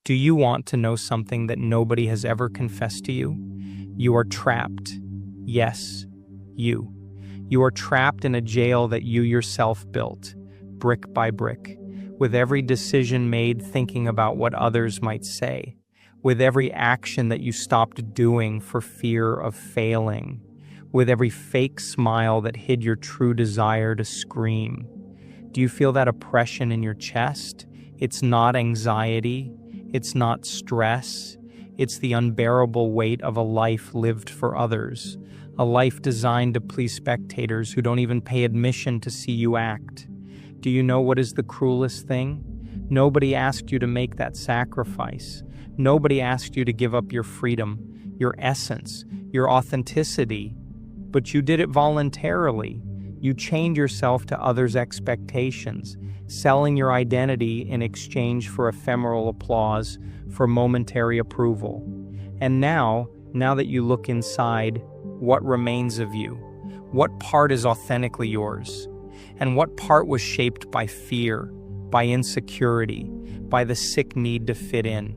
Do you want to know something that nobody has ever confessed to you? You are trapped. Yes, you. You are trapped in a jail that you yourself built, brick by brick, with every decision made thinking about what others might say, with every action that you stopped doing for fear of failing, with every fake smile that hid your true desire to scream. Do you feel that oppression in your chest? It's not anxiety. It's not stress. It's the unbearable weight of a life lived for others, a life designed to please spectators who don't even pay admission to see you act. Do you know what is the cruelest thing? Nobody asked you to make that sacrifice. Nobody asked you to give up your freedom, your essence, your authenticity, but you did it voluntarily. You chained yourself to others' expectations, selling your identity in exchange for ephemeral applause, for momentary approval. And now that you look inside, what remains of you? What part is authentically yours? And what part was shaped by fear, by insecurity, by the sick need to fit in?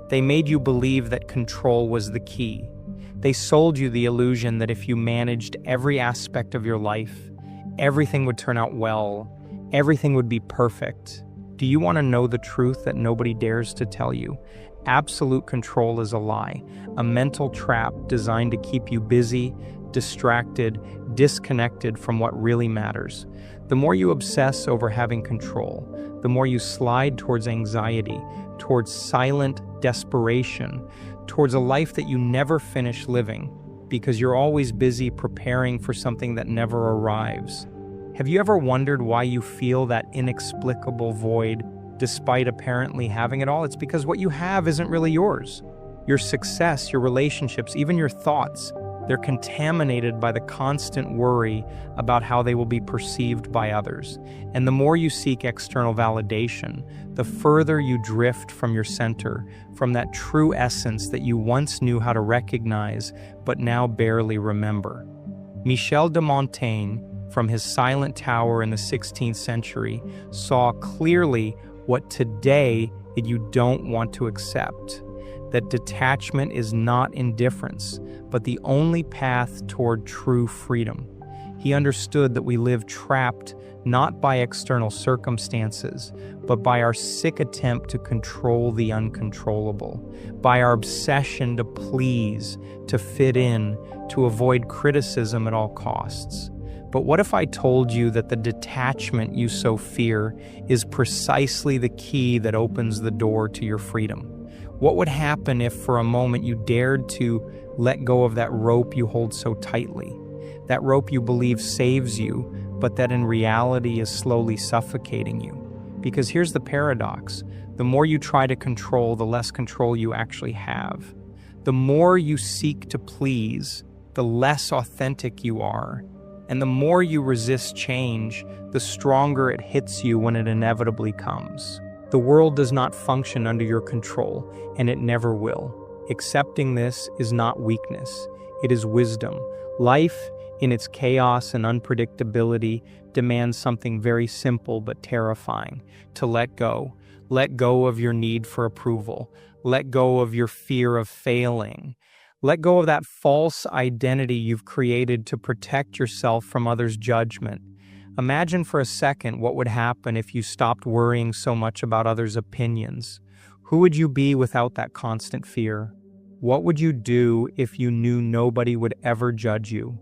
They made you believe that control was the key. They sold you the illusion that if you managed every aspect of your life, everything would turn out well, everything would be perfect. Do you want to know the truth that nobody dares to tell you? Absolute control is a lie, a mental trap designed to keep you busy, distracted, disconnected from what really matters. The more you obsess over having control, the more you slide towards anxiety, towards silent desperation, towards a life that you never finish living, because you're always busy preparing for something that never arrives. Have you ever wondered why you feel that inexplicable void despite apparently having it all? It's because what you have isn't really yours. Your success, your relationships, even your thoughts, they're contaminated by the constant worry about how they will be perceived by others. And the more you seek external validation, the further you drift from your center, from that true essence that you once knew how to recognize, but now barely remember. Michel de Montaigne, from his silent tower in the 16th century, saw clearly what today you don't want to accept. That detachment is not indifference, but the only path toward true freedom. He understood that we live trapped not by external circumstances, but by our sick attempt to control the uncontrollable, by our obsession to please, to fit in, to avoid criticism at all costs. But what if I told you that the detachment you so fear is precisely the key that opens the door to your freedom? What would happen if for a moment you dared to let go of that rope you hold so tightly? That rope you believe saves you, but that in reality is slowly suffocating you. Because here's the paradox. The more you try to control, the less control you actually have. The more you seek to please, the less authentic you are. And the more you resist change, the stronger it hits you when it inevitably comes. The world does not function under your control, and it never will. Accepting this is not weakness, it is wisdom. Life, in its chaos and unpredictability, demands something very simple but terrifying: to let go. Let go of your need for approval. Let go of your fear of failing. Let go of that false identity you've created to protect yourself from others' judgment. Imagine for a second what would happen if you stopped worrying so much about others' opinions. Who would you be without that constant fear? What would you do if you knew nobody would ever judge you?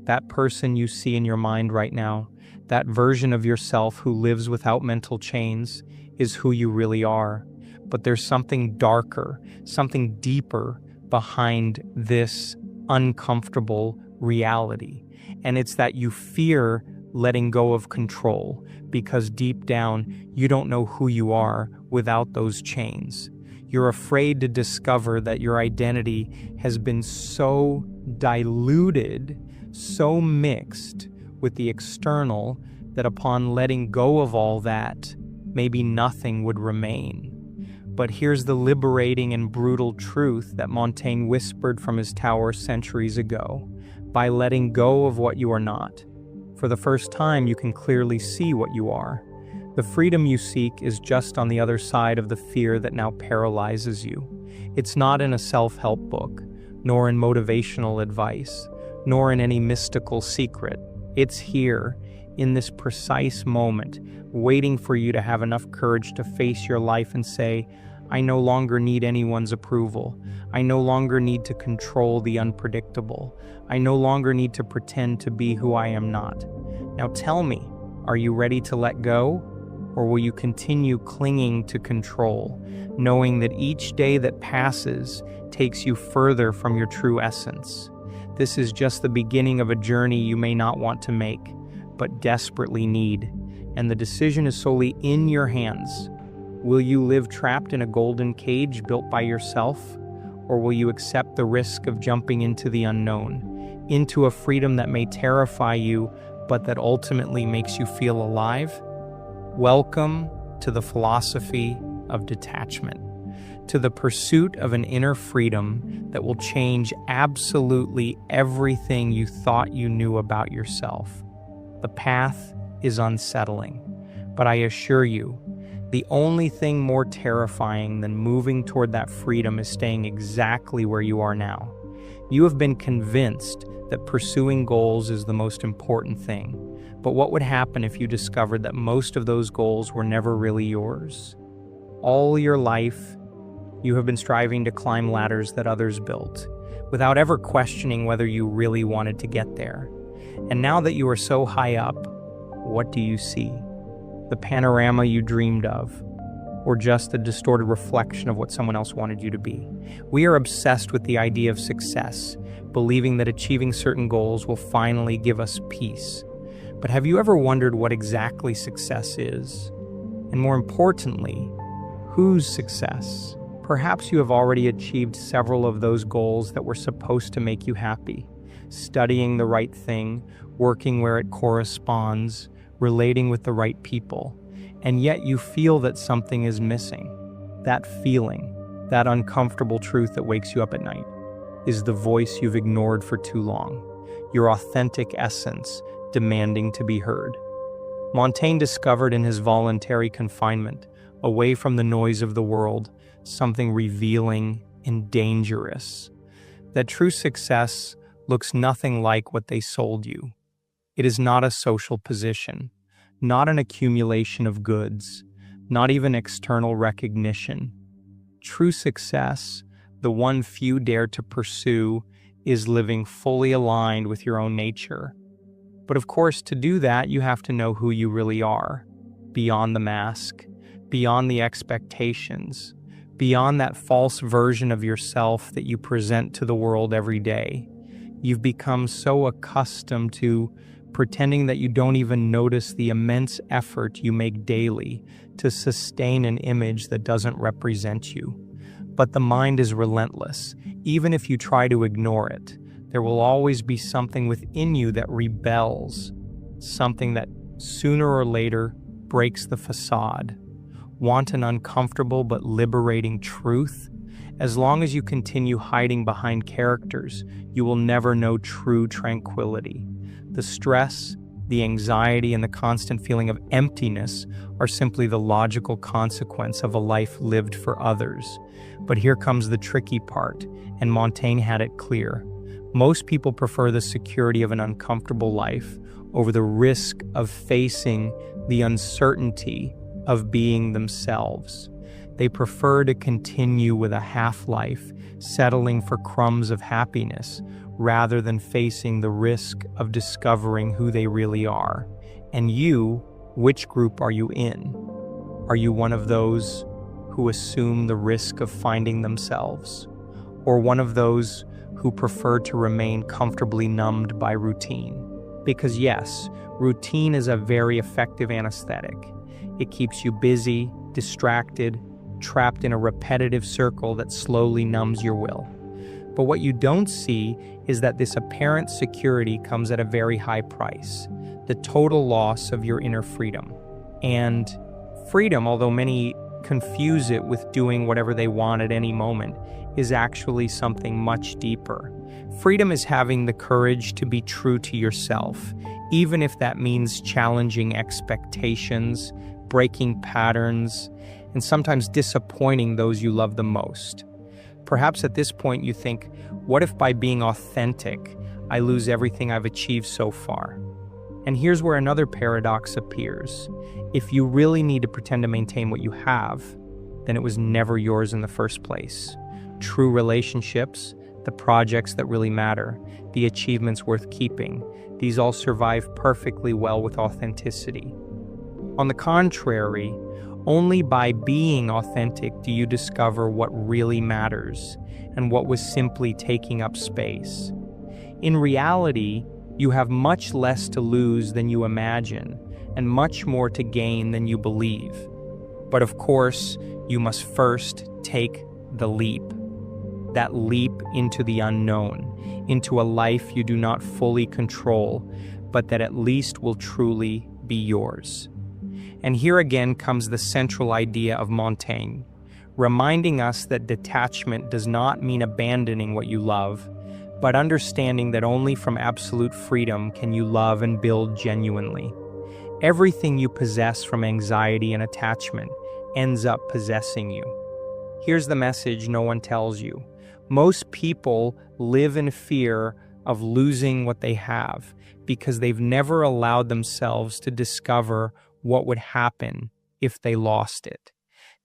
That person you see in your mind right now, that version of yourself who lives without mental chains, is who you really are. But there's something darker, something deeper behind this uncomfortable reality. And it's that you fear letting go of control, because deep down, you don't know who you are without those chains. You're afraid to discover that your identity has been so diluted, so mixed with the external, that upon letting go of all that, maybe nothing would remain. But here's the liberating and brutal truth that Montaigne whispered from his tower centuries ago. By letting go of what you are not, for the first time you can clearly see what you are. The freedom you seek is just on the other side of the fear that now paralyzes you. It's not in a self-help book, nor in motivational advice, nor in any mystical secret. It's here, in this precise moment, waiting for you to have enough courage to face your life and say, I no longer need anyone's approval. I no longer need to control the unpredictable. I no longer need to pretend to be who I am not. Now tell me, are you ready to let go? Or will you continue clinging to control, knowing that each day that passes takes you further from your true essence? This is just the beginning of a journey you may not want to make, but desperately need, and the decision is solely in your hands. Will you live trapped in a golden cage built by yourself, or will you accept the risk of jumping into the unknown, into a freedom that may terrify you, but that ultimately makes you feel alive? Welcome to the philosophy of detachment, to the pursuit of an inner freedom that will change absolutely everything you thought you knew about yourself. The path is unsettling, but I assure you, the only thing more terrifying than moving toward that freedom is staying exactly where you are now. You have been convinced that pursuing goals is the most important thing. But what would happen if you discovered that most of those goals were never really yours? All your life, you have been striving to climb ladders that others built, without ever questioning whether you really wanted to get there. And now that you are so high up, what do you see? The panorama you dreamed of, or just a distorted reflection of what someone else wanted you to be? We are obsessed with the idea of success, believing that achieving certain goals will finally give us peace. But have you ever wondered what exactly success is? And more importantly, whose success? Perhaps you have already achieved several of those goals that were supposed to make you happy. Studying the right thing, working where it corresponds, relating with the right people. And yet you feel that something is missing. That feeling, that uncomfortable truth that wakes you up at night, is the voice you've ignored for too long. Your authentic essence, demanding to be heard. Montaigne discovered in his voluntary confinement, away from the noise of the world, something revealing and dangerous. That true success looks nothing like what they sold you. It is not a social position, not an accumulation of goods, not even external recognition. True success, the one few dare to pursue, is living fully aligned with your own nature. But of course, to do that, you have to know who you really are, beyond the mask, beyond the expectations, beyond that false version of yourself that you present to the world every day. You've become so accustomed to pretending that you don't even notice the immense effort you make daily to sustain an image that doesn't represent you. But the mind is relentless. Even if you try to ignore it, there will always be something within you that rebels, something that sooner or later breaks the facade. Want an uncomfortable but liberating truth? As long as you continue hiding behind characters, you will never know true tranquility. The stress, the anxiety, and the constant feeling of emptiness are simply the logical consequence of a life lived for others. But here comes the tricky part, and Montaigne had it clear. Most people prefer the security of an uncomfortable life over the risk of facing the uncertainty of being themselves. They prefer to continue with a half-life, settling for crumbs of happiness, rather than facing the risk of discovering who they really are. And you, which group are you in? Are you one of those who assume the risk of finding themselves, or one of those who prefer to remain comfortably numbed by routine? Because yes, routine is a very effective anesthetic. It keeps you busy, distracted, trapped in a repetitive circle that slowly numbs your will. But what you don't see is that this apparent security comes at a very high price, the total loss of your inner freedom. And freedom, although many confuse it with doing whatever they want at any moment, is actually something much deeper. Freedom is having the courage to be true to yourself, even if that means challenging expectations, breaking patterns, and sometimes disappointing those you love the most. Perhaps at this point you think, what if by being authentic, I lose everything I've achieved so far? And here's where another paradox appears. If you really need to pretend to maintain what you have, then it was never yours in the first place. True relationships, the projects that really matter, the achievements worth keeping, these all survive perfectly well with authenticity. On the contrary, only by being authentic do you discover what really matters and what was simply taking up space. In reality, you have much less to lose than you imagine and much more to gain than you believe. But of course, you must first take the leap. That leap into the unknown, into a life you do not fully control, but that at least will truly be yours. And here again comes the central idea of Montaigne, reminding us that detachment does not mean abandoning what you love, but understanding that only from absolute freedom can you love and build genuinely. Everything you possess from anxiety and attachment ends up possessing you. Here's the message no one tells you. Most people live in fear of losing what they have because they've never allowed themselves to discover what would happen if they lost it.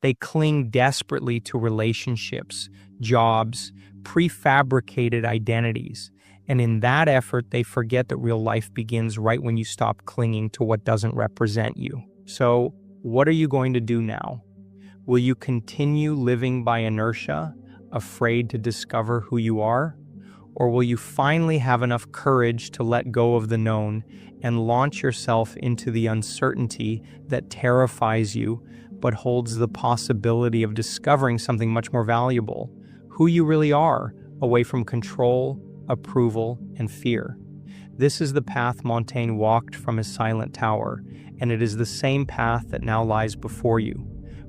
They cling desperately to relationships, jobs, prefabricated identities, and in that effort, they forget that real life begins right when you stop clinging to what doesn't represent you. So, what are you going to do now? Will you continue living by inertia, afraid to discover who you are? Or will you finally have enough courage to let go of the known and launch yourself into the uncertainty that terrifies you but holds the possibility of discovering something much more valuable, who you really are, away from control, approval, and fear? This is the path Montaigne walked from his silent tower, and it is the same path that now lies before you.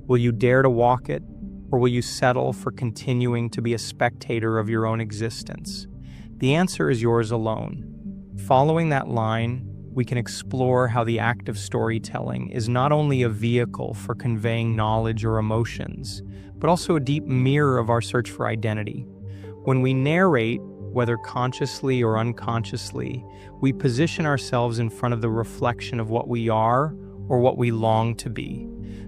Will you dare to walk it, or will you settle for continuing to be a spectator of your own existence? The answer is yours alone. Following that line, we can explore how the act of storytelling is not only a vehicle for conveying knowledge or emotions, but also a deep mirror of our search for identity. When we narrate, whether consciously or unconsciously, we position ourselves in front of the reflection of what we are or what we long to be.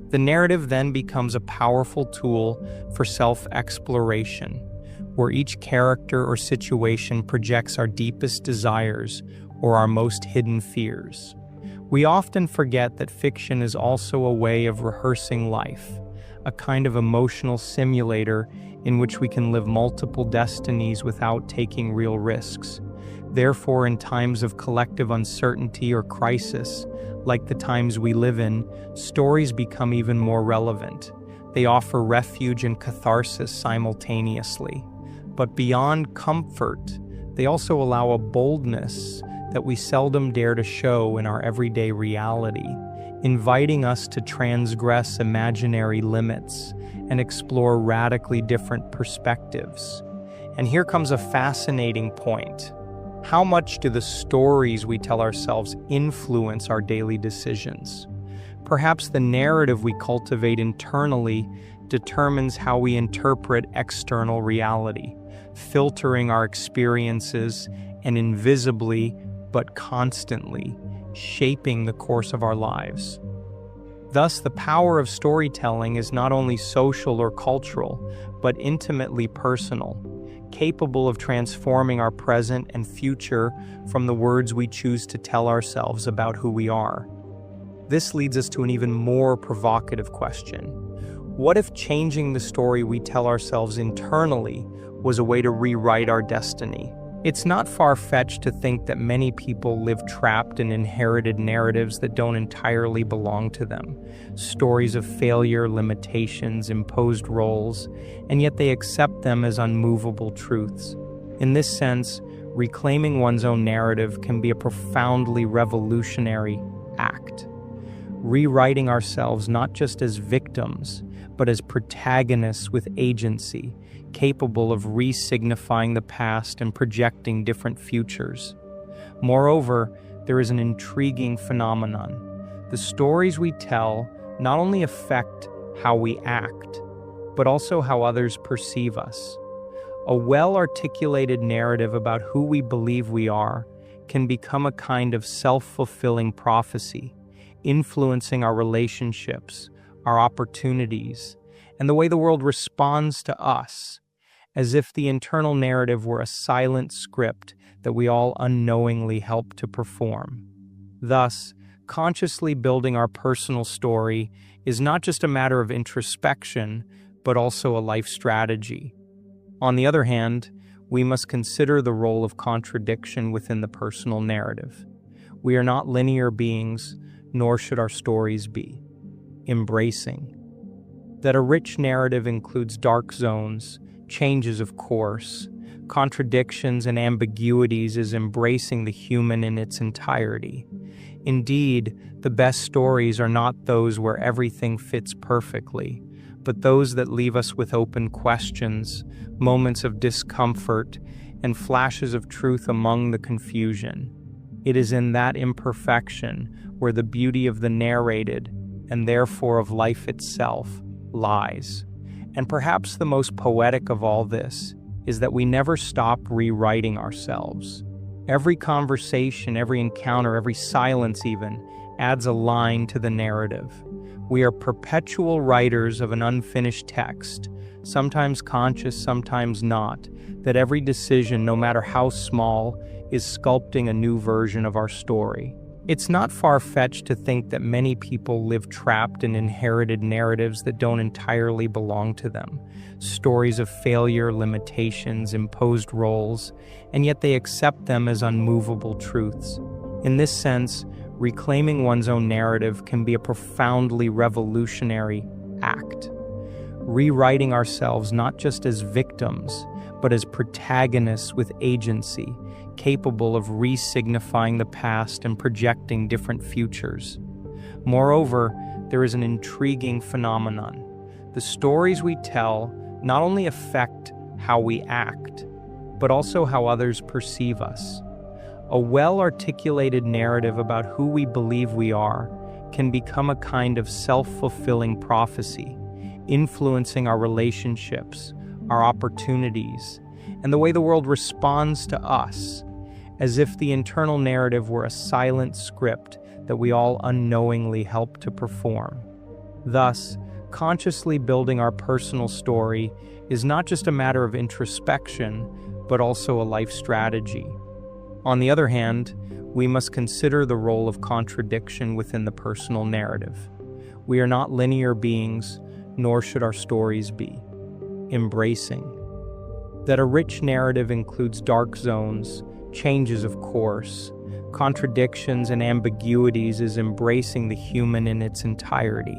The narrative then becomes a powerful tool for self-exploration, where each character or situation projects our deepest desires or our most hidden fears. We often forget that fiction is also a way of rehearsing life, a kind of emotional simulator in which we can live multiple destinies without taking real risks. Therefore, in times of collective uncertainty or crisis, like the times we live in, stories become even more relevant. They offer refuge and catharsis simultaneously. But beyond comfort, they also allow a boldness that we seldom dare to show in our everyday reality, inviting us to transgress imaginary limits and explore radically different perspectives. And here comes a fascinating point. How much do the stories we tell ourselves influence our daily decisions? Perhaps the narrative we cultivate internally determines how we interpret external reality, filtering our experiences and invisibly but constantly shaping the course of our lives. Thus, the power of storytelling is not only social or cultural, but intimately personal, capable of transforming our present and future from the words we choose to tell ourselves about who we are. This leads us to an even more provocative question. What if changing the story we tell ourselves internally was a way to rewrite our destiny? It's not far-fetched to think that many people live trapped in inherited narratives that don't entirely belong to them. Stories of failure, limitations, imposed roles, and yet they accept them as unmovable truths. In this sense, reclaiming one's own narrative can be a profoundly revolutionary act. Rewriting ourselves not just as victims, but as protagonists with agency, capable of re-signifying the past and projecting different futures. Moreover, there is an intriguing phenomenon. The stories we tell not only affect how we act, but also how others perceive us. A well-articulated narrative about who we believe we are can become a kind of self-fulfilling prophecy, influencing our relationships, our opportunities, and the way the world responds to us, as if the internal narrative were a silent script that we all unknowingly help to perform. Thus, consciously building our personal story is not just a matter of introspection, but also a life strategy. On the other hand, we must consider the role of contradiction within the personal narrative. We are not linear beings, nor should our stories be. Embracing that a rich narrative includes dark zones, changes of course, contradictions, and ambiguities is embracing the human in its entirety. Indeed, the best stories are not those where everything fits perfectly, but those that leave us with open questions, moments of discomfort, and flashes of truth among the confusion. It is in that imperfection where the beauty of the narrated, and therefore of life itself, lies. And perhaps the most poetic of all this is that we never stop rewriting ourselves. Every conversation, every encounter, every silence even, adds a line to the narrative. We are perpetual writers of an unfinished text, sometimes conscious, sometimes not, that every decision, no matter how small, is sculpting a new version of our story. It's not far-fetched to think that many people live trapped in inherited narratives that don't entirely belong to them. Stories of failure, limitations, imposed roles, and yet they accept them as unmovable truths. In this sense, reclaiming one's own narrative can be a profoundly revolutionary act. Rewriting ourselves not just as victims, but as protagonists with agency, capable of re-signifying the past and projecting different futures. Moreover, there is an intriguing phenomenon. The stories we tell not only affect how we act, but also how others perceive us. A well-articulated narrative about who we believe we are can become a kind of self-fulfilling prophecy, influencing our relationships, our opportunities, and the way the world responds to us, as if the internal narrative were a silent script that we all unknowingly help to perform. Thus, consciously building our personal story is not just a matter of introspection, but also a life strategy. On the other hand, we must consider the role of contradiction within the personal narrative. We are not linear beings, nor should our stories be. Embracing that a rich narrative includes dark zones, changes of course, contradictions, and ambiguities is embracing the human in its entirety.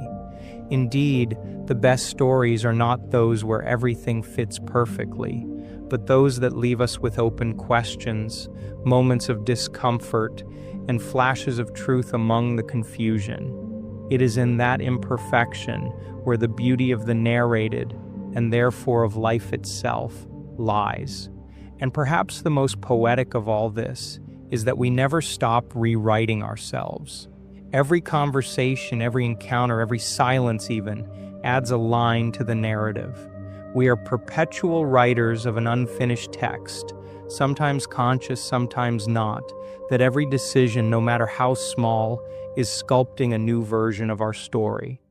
Indeed, the best stories are not those where everything fits perfectly, but those that leave us with open questions, moments of discomfort, and flashes of truth among the confusion. It is in that imperfection where the beauty of the narrated, and therefore of life itself, lies. And perhaps the most poetic of all this is that we never stop rewriting ourselves. Every conversation, every encounter, every silence even, adds a line to the narrative. We are perpetual writers of an unfinished text, sometimes conscious, sometimes not, that every decision, no matter how small, is sculpting a new version of our story.